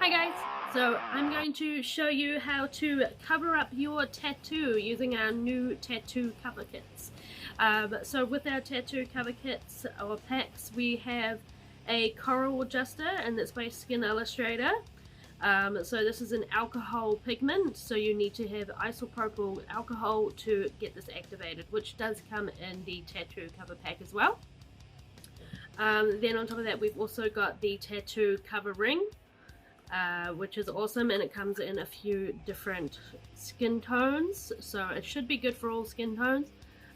Hi guys, so I'm going to show you how to cover up your tattoo using our new tattoo cover kits. So with our tattoo cover kits or packs, we have a coral adjuster, and that's by Skin Illustrator. So this is an alcohol pigment, so you need to have isopropyl alcohol to get this activated, which does come in the tattoo cover pack as well. Then on top of that, we've also got the tattoo cover ring, which is awesome, and it comes in a few different skin tones, so it should be good for all skin tones.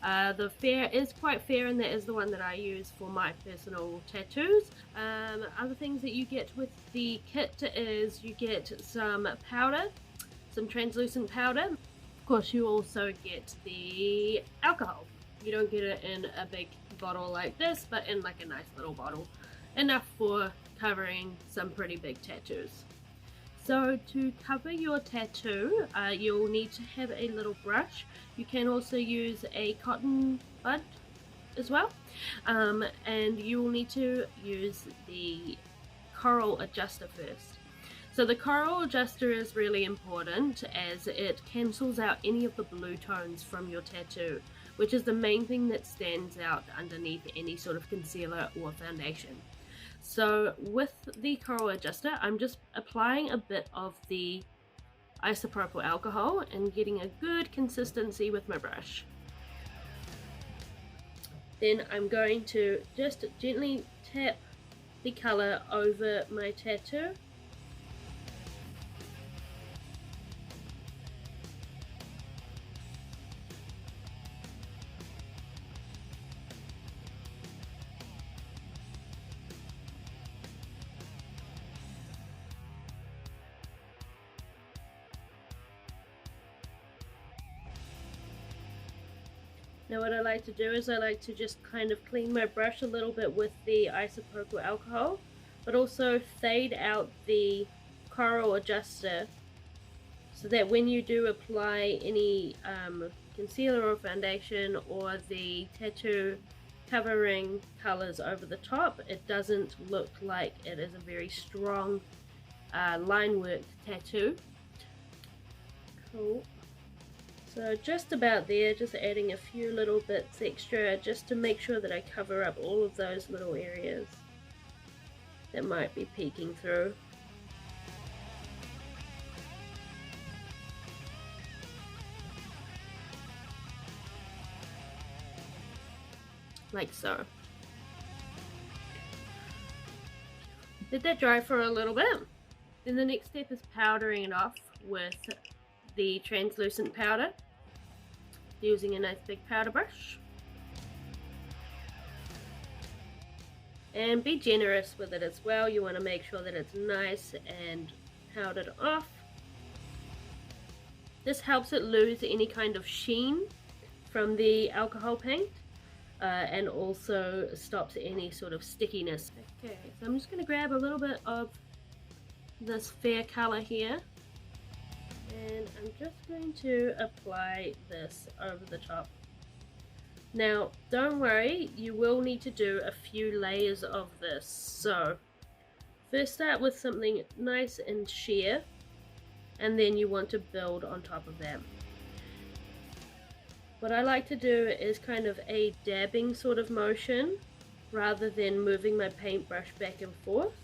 The fair is quite fair, and that is the one that I use for my personal tattoos. Other things that you get with the kit is you get some powder, some translucent powder. Of course, you also get the alcohol. You don't get it in a big bottle like this, but in like a nice little bottle, enough for covering some pretty big tattoos. So to cover your tattoo, you'll need to have a little brush. You can also use a cotton bud as well, and you will need to use the coral adjuster first. So the coral adjuster is really important as it cancels out any of the blue tones from your tattoo, which is the main thing that stands out underneath any sort of concealer or foundation. So with the coral adjuster, I'm just applying a bit of the isopropyl alcohol and getting a good consistency with my brush. Then I'm going to just gently tap the color over my tattoo. Now what I like to do is I like to just kind of clean my brush a little bit with the isopropyl alcohol, but also fade out the coral adjuster so that when you do apply any concealer or foundation or the tattoo covering colors over the top, it doesn't look like it is a very strong line work tattoo. Cool. So just about there, just adding a few little bits extra just to make sure that I cover up all of those little areas that might be peeking through. Like so. Let that dry for a little bit. Then the next step is powdering it off with the translucent powder, using a nice big powder brush. And be generous with it as well. You want to make sure that it's nice and powdered off. This helps it lose any kind of sheen from the alcohol paint, and also stops any sort of stickiness. Okay, so I'm just going to grab a little bit of this fair color here, and I'm just going to apply this over the top. Now don't worry, you will need to do a few layers of this. So first start with something nice and sheer, and then you want to build on top of that. What I like to do is kind of a dabbing sort of motion rather than moving my paintbrush back and forth.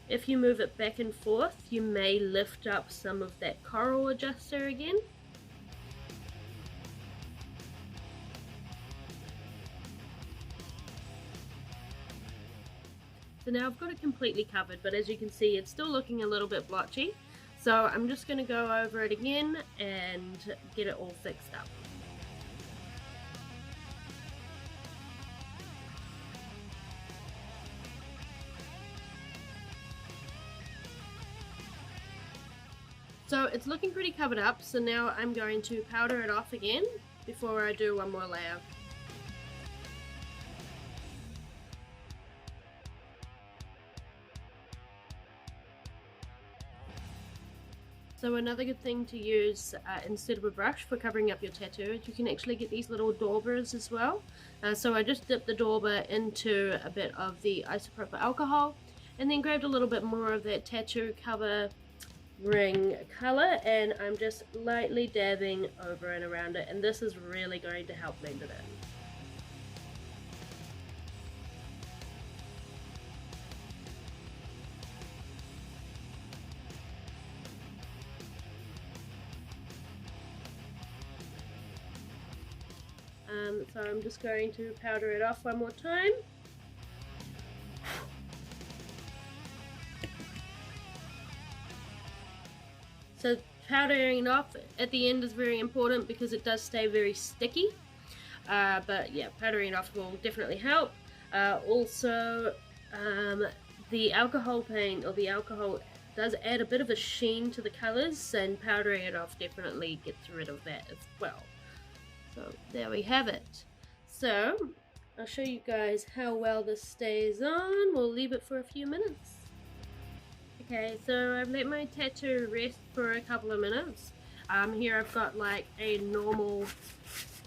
If you move it back and forth, you may lift up some of that coral adjuster again. So now I've got it completely covered, but as you can see, it's still looking a little bit blotchy. So I'm just going to go over it again and get it all fixed up. So it's looking pretty covered up, so now I'm going to powder it off again before I do one more layer. So another good thing to use instead of a brush for covering up your tattoo is you can actually get these little daubers as well. So I just dipped the dauber into a bit of the isopropyl alcohol and then grabbed a little bit more of that tattoo cover ring color, and I'm just lightly dabbing over and around it, and this is really going to help blend it in. So I'm just going to powder it off one more time. So powdering it off at the end is very important because it does stay very sticky. But yeah, powdering it off will definitely help. Also, the alcohol paint or the alcohol does add a bit of a sheen to the colors, and powdering it off definitely gets rid of that as well. So there we have it. So I'll show you guys how well this stays on. We'll leave it for a few minutes. Okay, so I've let my tattoo rest for a couple of minutes. Here I've got like a normal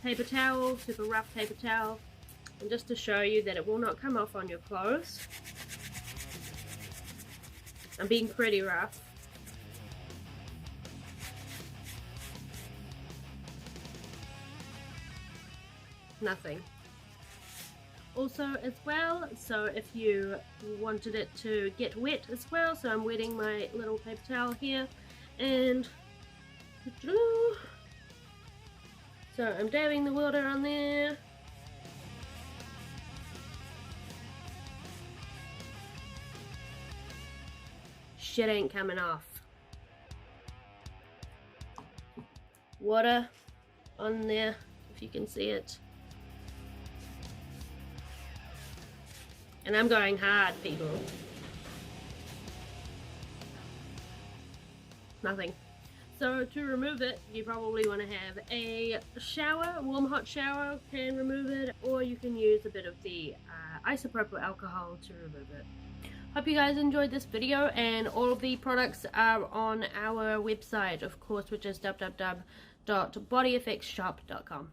paper towel, super rough paper towel, and just to show you that it will not come off on your clothes. I'm being pretty rough. Nothing. Also as well, so if you wanted it to get wet as well, so I'm wetting my little paper towel here, and so I'm dabbing the water on there. Shit ain't coming off. Water on there, if you can see it. And I'm going hard, people. Nothing. So to remove it, you probably want to have a shower, warm hot shower can remove it, or you can use a bit of the isopropyl alcohol to remove it. Hope you guys enjoyed this video, and all of the products are on our website, of course, which is www.bodyfxshop.com.